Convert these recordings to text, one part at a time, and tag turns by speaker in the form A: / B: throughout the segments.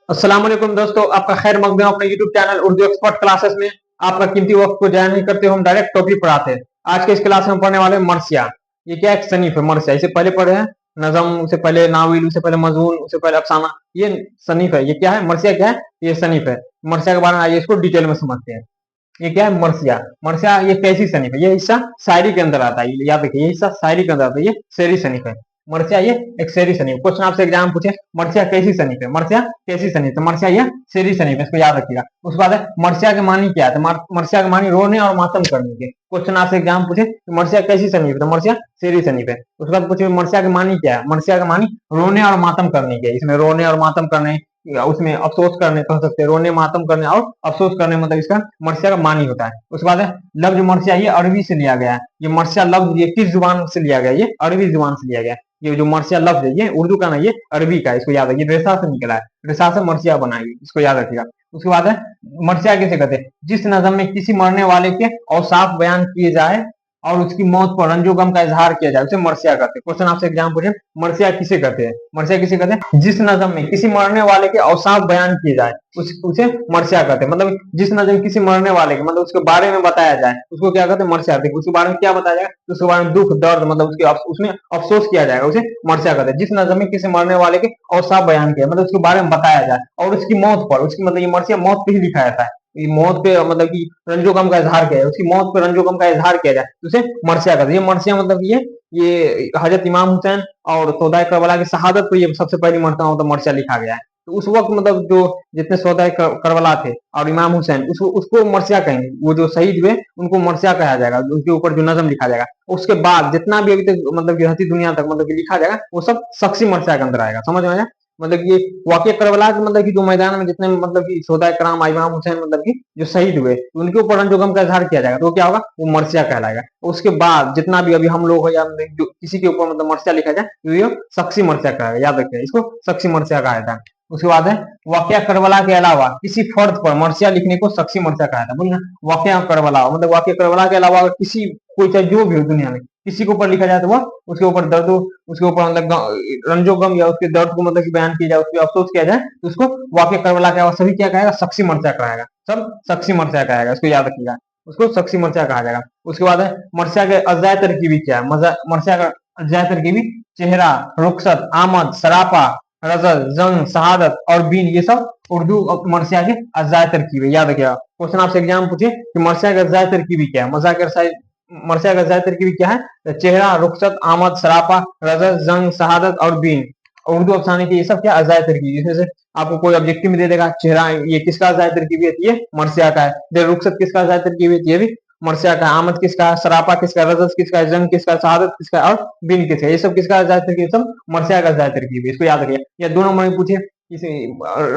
A: अस्सलाम वालेकुम दोस्तों, आपका खैर मकदम अपने YouTube channel Urdu expert classes में। आपका कीमती वक्त को जाया नहीं करते, हम डायरेक्ट टॉपिक पढ़ाते हैं। आज के इस क्लास में हम पढ़ने वाले हैं मरसिया। ये क्या एक सनीफ है मरसिया, इसे पहले पढ़े हैं नज़म, उससे पहले नाविल, उससे पहले मजमून, उससे पहले अफसाना। ये सनीफ है। ये क्या है मरसिया, क्या है ये सनीफ है। मरसिया के बारे में आइए इसको डिटेल में समझते हैं। ये क्या है मरसिया। मरसिया ये कैसी सनीफ है, ये हिस्सा शायरी के अंदर आता है। याद रखिए, ये हिस्सा शायरी के अंदर आता है, ये शेरी सनीफ है। मरसिया ये एक शेरी सनीफ। क्वेश्चन आपसे एग्जाम पूछे मरसिया कैसी सनीफ है, मरसिया कैसी सनीफ है, मरसिया ये शेरी सनीफ है, इसको याद रखिएगा। उसके बाद है मरसिया के मानी क्या है, तो मरसिया के मानी रोने और मातम करने के। क्वेश्चन आपसे एग्जाम पूछे मरसिया कैसी सनीफ है, तो मरसिया शेरी सनीफ है। उसके बाद पूछे मरसिया के मानी क्या है, मरसिया के मानी रोने और मातम करने के। इसमें रोने और मातम करने, या उसमें अफसोस करने कह सकते हैं, रोने मातम करने और अफसोस करने, मतलब इसका मरसिया का मानी होता है। उसके बाद है लफ्ज मरसिया, ये अरबी से लिया गया है। ये मरसिया लफ्ज ये किस जुबान से लिया गया, ये अरबी जुबान से लिया गया। ये जो मरसिया लफ्ज है ये उर्दू का नहीं, ये अरबी का है, इसको याद रखिए। रेसा से निकला है, रेसा से मरसिया बनाई, इसको याद रखिएगा। उसके बाद है मरसिया किसे कहते हैं, जिस नज़म में किसी मरने वाले के औसाफ बयान किए जाए और उसकी मौत पर रंजो गम का इजहार किया जाए, उसे मरसिया कहते हैं। क्वेश्चन आपसे एग्जाम पूछे मरसिया किसे कहते हैं, मरसिया किसे कहते हैं, जिस नज़म में किसी मरने वाले के औसाफ बयान किए जाए उसे मरसिया कहते हैं। मतलब जिस नज़म किसी मरने वाले के, मतलब उसके बारे में बताया जाए, उसको क्या कहते हैं, मरसिया कहते हैं। उसके बारे में क्या बताया जाएगा, तो उसके बारे में दुख दर्द, मतलब उसके उसमें अफसोस किया जाएगा, उसे मरसिया कहते हैं। जिस नज़म में किसी मरने वाले के औसाफ बयान किया, मतलब उसके बारे में बताया जाए और उसकी मौत पर, उसकी मतलब ये मरसिया मौत पे ही लिखा जाता है। मौत पे मतलब कि रंजो गम का इजहार किया है, उसकी मौत पे रंजो गम का इजहार किया जाए, तो उसे मरसिया कहते हैं। ये मरसिया मतलब ये हजरत इमाम हुसैन और सौदा करबला की शहादत पर ये सबसे पहली मरतबा मतलब मरसिया लिखा गया है। तो उस वक्त मतलब जो जितने सौदा करबला थे और इमाम हुसैन, उसको मरसिया कहेंगे। वो जो शहीद हुए उनको मरसिया कहा जाएगा, उनके ऊपर जो नजम लिखा जाएगा। उसके बाद जितना भी अभी तक मतलब कि रहती दुनिया तक मतलब कि लिखा जाएगा, वो सब शख्सी मरसिया के अंदर आएगा। समझ में आया। मतलब ये वाक़या करबला के मतलब कि जो मैदान में जितने मतलब कि शोहदाए कराम इमाम हुसैन मतलब कि जो शहीद हुए, उनके ऊपर रंजो गम का इजहार किया जाएगा, तो क्या होगा, वो मरसिया कहलाएगा। उसके बाद जितना भी अभी हम लोग हो या जो किसी के ऊपर मतलब मरसिया लिखा जाए, तो ये शख्सी मरसिया कहलाएगा। याद रखिए, इसको शख्सी मरसिया कहा जाता है। उसके बाद है वाक़या करबला के अलावा किसी फर्द पर मरसिया लिखने को शख्सी मरसिया कहा जाता है। बोलिए वाक़या करबला, मतलब वाक़या करबला के अलावा अगर किसी कोई चाहे जो भी हो दुनिया में किसी के ऊपर लिखा जाए, तो वो उसके ऊपर दर्द, उसके ऊपर मतलब रंजो गम या उसके दर्द को मतलब कि बयान किया जाए, उसके अफसोस किया जाए, तो उसको वाक़या करबला के अलावा सभी क्या कहेगा, शख्सी मरसिया कहेगा। सब शख्सी मरसिया कहेगा, इसको याद रखिएगा। उसको शख्सी मरसिया कहा जाएगा। उसके बाद है मरसिया के अज्जाए तरकीबी क्या है, मरसिया का अज्जाए तरकीबी चेहरा, रुखसत, आमद, सरापा, रजल, जंग, शहादत और बीन, ये सब उर्दू मरसिया के अज्जाए तरकीब है। याद रखिएगा। क्वेश्चन आपसे एग्जाम पूछे कि मरसिया के अज्जाए तरकीबी क्या है, मरसिया का अज्जाए तरकीबी क्या है, तो चेहरा, रुखसत, आमद, सरापा, रजल, जंग, शहादत और बीन। उर्दू अफसाने के ये सब क्या अज्जाए तरकीब। जिसमें से आपको कोई ऑब्जेक्टिव में दे देगा, चेहरा ये किसका अज्जाए तरकीबी है, ये मरसिया का है। रुखसत किसका अज्जाए तरकीबी है, ये भी मरसिया का। आमद किसका है, सरापा किसका, रजस किसका, जंग किसका, शहादत किसका और बिन किसका, ये सब किसका अज्जाए तरकीब, सब मरसिया का अज्जाए तरकीब है। इसको याद रखिए। या दो नंबर में पूछे किसी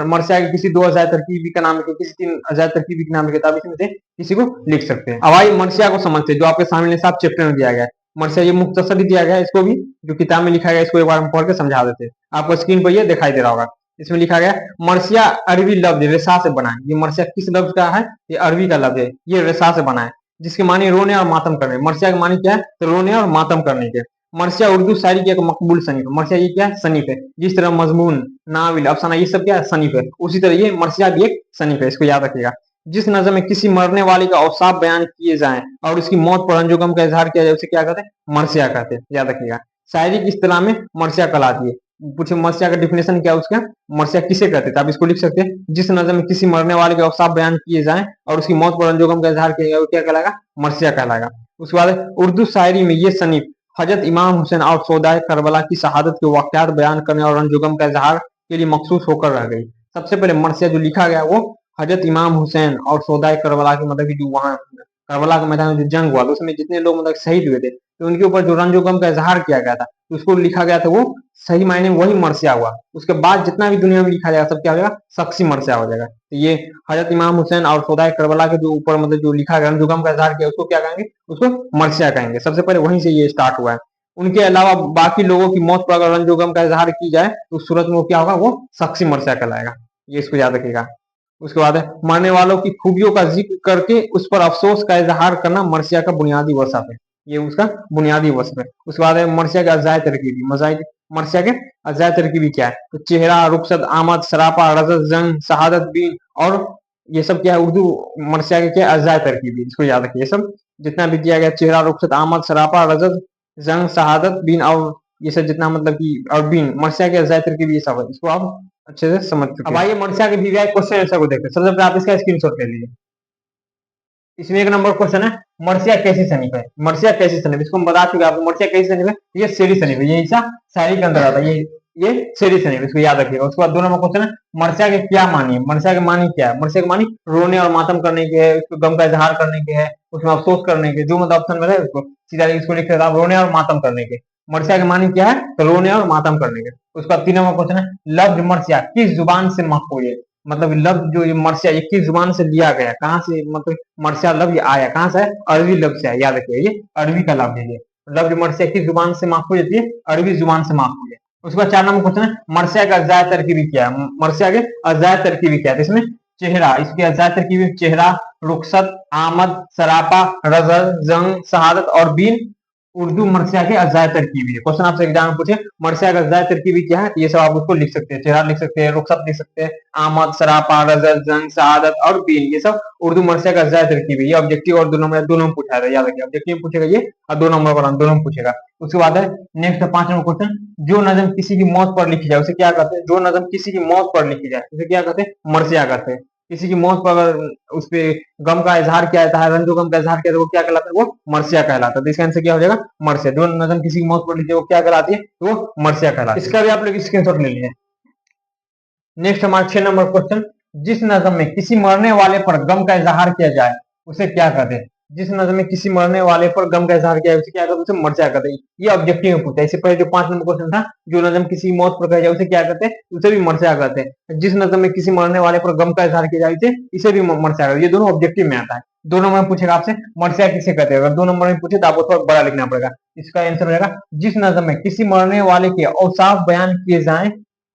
A: मरसिया के किसी दो अज्जाए तरकीबी का नाम लिखे, किसी तीन अज्जाए तरकीबी का नाम लिखे, तो आप इसमें से किसी को लिख सकते हैं। अब आइए मरसिया को समझते हैं, जो आपके सामने साफ चैप्टर में दिया गया है। मरसिया ये मुख्तसर ही दिया गया है, इसको भी जो किताब में लिखा गया है इसको एक बार हम पढ़ के समझा देते हैं। आपको स्क्रीन पर ये दिखाई दे रहा होगा। इसमें लिखा गया मरसिया अरबी लफ्ज रेशा से बना है। ये मरसिया किस लफ्ज का है, ये अरबी का लफ्ज है, ये रेशा से बना है, जिसके मानी रोने और मातम करने। मरसिया के मानी क्या है, तो रोने और मातम करने के। मरसिया उर्दू शायरी की एक मकबूल सनीफ है। मरसिया ये क्या है, सनीफ है। जिस तरह मजमून, नाविल, अफसाना ये सब क्या है, सनीफ है, उसी तरह ये मरसिया भी एक सनीफ है, इसको याद रखिएगा। जिस नज़म में किसी मरने वाले का औसाफ बयान किए जाएं और उसकी मौत पर रंजो गम का इजहार किया जाए, उसे क्या कहते हैं, मरसिया कहते हैं। याद रखिएगा। शायरी की इस्तिलाह में मरसिया कहलाती है। पूछे मरसिया का डिफिनेशन क्या है उसका, मरसिया किसे कहते हैं, तो आप इसको लिख सकते हैं, जिस नज़म में किसी मरने वाले के औसाफ बयान किए जाएं और उसकी मौत पर रंजो गम का इजहार किया जाए, वो क्या कहलाएगा, मरसिया कहलाएगा। उसके बाद उर्दू शायरी में ये सनीफ हजरत इमाम हुसैन और सौदाए करबला की शहादत के वाक़यात बयान करने और रंजो गम का इजहार के लिए मखसूस होकर रह गई। सबसे पहले मरसिया जो लिखा गया वो हजरत इमाम हुसैन और सौदाए करबला की मतलब की जो वहाँ करबला के मैदान में जो जंग हुआ, तो उसमें जितने लोग मतलब शहीद हुए थे, तो उनके ऊपर जो रंजो गम का इजहार किया गया था, तो उसको लिखा गया था, वो सही मायने में वही मरसिया हुआ। उसके बाद जितना भी दुनिया में लिखा जाएगा सब क्या हो जाएगा, शख्सी मरसिया हो जाएगा। तो ये हजरत इमाम हुसैन और सौदाए करबला के जो ऊपर मतलब जो लिखा गया रंजो गम का इजहार किया, उसको क्या कहेंगे, उसको मरसिया कहेंगे। सबसे पहले वहीं से ये स्टार्ट हुआ है। उनके अलावा बाकी लोगों की मौत पर अगर रंजो गम का इजहार की जाए, तो उस सूरत में वो क्या होगा, वो शख्सी मरसिया कहलाएगा। ये इसको याद रखिएगा। उसके बाद है मरने वालों की खूबियों का जिक्र करके उस पर अफसोस का इजहार करना मरसिया का बुनियादी वसफ है। ये उसका बुनियादी वसफ है। उसके बाद है मरसिया का अजाय तरकीबी, मरसिया के अज्जाए तरकीबी क्या है? तो चेहरा, रुखसत, आमद, सरापा, रजत, जंग, शहादत, बीन और ये सब क्या है? उर्दू मरसिया के क्या अज्जाए तरकीबी, इसको याद रखिए। ये सब जितना भी दिया गया, चेहरा, रुखसत, आमद, सरापा, रजत, जंग, शहादत, बीन और ये सब जितना मतलब कि और बीन मरसिया के अज्जाए तरकीबी ये सब है, इसको आप अच्छे से समझ चुके हैं। अब आइए मरसिया के वीवीआई क्वेश्चन आंसर को देखते हैं। सबसे पहले आप इसका स्क्रीनशॉट ले लीजिए। इसमें एक नंबर क्वेश्चन है, मरसिया कैसी सनीफ है? मरसिया कैसी सनीफ, इसको हम बता चुके हैं आपको। मरसिया कैसी सनीफ है? ये शेरी सनीफ है, ये हिस्सा शायरी के अंदर आता है, ये शेरी सनीफ, इसको याद रखिएगा। उसके बाद 2 नंबर क्वेश्चन है, मरसिया के क्या मानी है? मरसिया के मानी क्या है? मरसिया के मानी रोने और मातम करने के है, उसको गम का इजहार करने के है, उसमें अफसोस करने के, जो मतलब ऑप्शन में है उसको सीधा इसको लिख देता, रोने और मातम करने के। मरसिया के मानी क्या है? तो रोने और मातम करने के। उसके बाद 3 नंबर क्वेश्चन है, लफ्ज मरसिया किस जुबान से महफूज है? मतलब लफ्ज जो ये मरसिया ये किस जुबान से लिया गया, कहाँ से मतलब मरसिया लफ्ज आया कहाँ से है? अरबी लफ्ज से है, याद रखिए, ये अरबी का लफ्ज है। ये लफ्ज मरसिया किस जुबान से महफूज है? अरबी जुबान से महफूज है। उसके बाद 4 नंबर क्वेश्चन है, मरसिया का अज्जाए तरकीबी क्या है? मरसिया के अज्जाए तरकीबी क्या है? इसमें चेहरा, इसके अज्जाए तरकीबी चेहरा, रुखसत, आमद, सरापा, रजल, जंग, शहादत और बीन उर्दू मरसिया के अज्जाए तरकीबी है। क्वेश्चन आपसे एग्जाम में पूछे मरसिया का अज्जाए तरकीबी क्या है, ये सब आप उसको लिख सकते हैं। चेहरा लिख सकते हैं, रुखसत लिख सकते हैं, आमद, सरापा, रजल, जंग, शहादत और बीन, ये सब उर्दू मरसिया का अज्जाए तरकीबी। ये ऑब्जेक्टिव और 2 नंबर दोनों में पूछा है, याद रखिए। ऑब्जेक्टिव पूछेगा ये और 2 नंबर पर दोनों में पूछेगा। उसके बाद है नेक्स्ट 5 नंबर क्वेश्चन, जो नजम किसी की मौत पर लिखी जाए उसे क्या कहते हैं? जो नजम किसी की मौत पर लिखी जाए उसे क्या कहते हैं? मरसिया कहते हैं। किसी की मौत पर अगर उस पे गम का इजहार किया जाता है, रंजो गम का इजहार किया, तो वो क्या कहलाता है? वो मरसिया कहलाता है। तो इसका आंसर क्या हो जाएगा? मरसिया। जो नजम किसी की मौत पर लिखी है वो क्या कहलाती है? तो वो मरसिया कहलाती है। इसका भी आप लोग स्क्रीनशॉट ले लीजिए। नेक्स्ट हमारा 6 नंबर क्वेश्चन, जिस नज़म में किसी मरने वाले पर गम का इजहार किया जाए उसे क्या कहते हैं? जिस नज़म में किसी मरने वाले पर गम का इजहार किया जाए उसे क्या कहते हैं? उसे मरसिया कहते हैं। ये ऑब्जेक्टिव में पूछा है। इससे पहले जो 5 नंबर क्वेश्चन था, जो नज़म किसी मौत पर कहा जाए उसे क्या कहते हैं? उसे भी मरसिया कहते हैं। जिस नज़म में किसी मरने वाले पर गम का इजहार किया जाए इसे भी मरसिया कहते हैं। ये दोनों ऑब्जेक्टिव में आता है। 2 नंबर में पूछेगा आपसे मरसिया किसे कहते हैं? अगर 2 नंबर में पूछे तो आपको थोड़ा बड़ा लिखना पड़ेगा। इसका आंसर हो जाएगा, जिस नज़म में किसी मरने वाले के औसाफ बयान किए जाए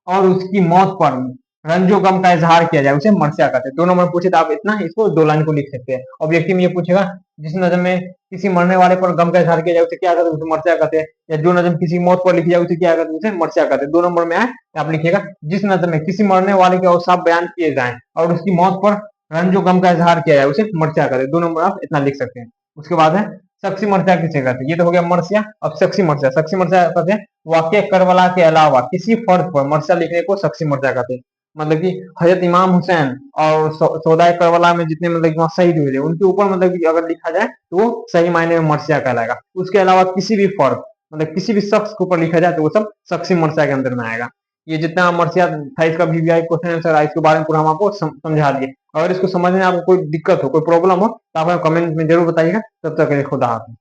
A: और उसकी मौत पर रंजो गम का इजहार किया जाए उसे मरसिया कहते हैं। 2 नंबर में पूछे तो आप इतना इसको 2 लाइन को लिख सकते हैं। ऑब्जेक्टिव में ये पूछेगा, जिस नज़म में किसी मरने वाले पर गम का इजहार किया जाए उसे क्या कहते हैं? उसे मरसिया कहते हैं। या जो नज़म किसी मौत पर लिखी जाए उसे क्या कहते हैं? उसे मरसिया कहते हैं। 2 नंबर में आए तो आप लिखिएगा, जिस नज़म में किसी मरने वाले के औसाफ बयान किए जाए और उसकी मौत पर रंजो गम का इजहार किया जाए उसे मरसिया कहते हैं। 2 नंबर आप इतना लिख सकते हैं। उसके बाद है शख्सी मरसिया किसे कहते हैं? ये तो हो गया मरसिया। अब शख्सी मरसिया, शख्सी मरसिया कहते हैं वाक्य करबला के अलावा किसी फर्द पर मरसिया लिखने को शख्सी मरसिया कहते हैं। मतलब कि हजरत इमाम हुसैन और सौदाए करबला में जितने मतलब वहाँ शहीद हुए थे उनके ऊपर मतलब कि अगर लिखा जाए तो वो सही मायने में मरसिया कहलाएगा। उसके अलावा किसी भी फर्द मतलब किसी भी शख्स के ऊपर लिखा जाए तो वो सब शख्सी मरसिया के अंदर में आएगा। ये जितना मरसिया था इसका वीवीआई क्वेश्चन आंसर इसके बारे में पूरा हम आपको समझा दिए। अगर इसको समझने में आपको कोई दिक्कत हो, कोई प्रॉब्लम हो तो आप कमेंट में जरूर बताइएगा। तब तक के लिए खुदा हाफिज़।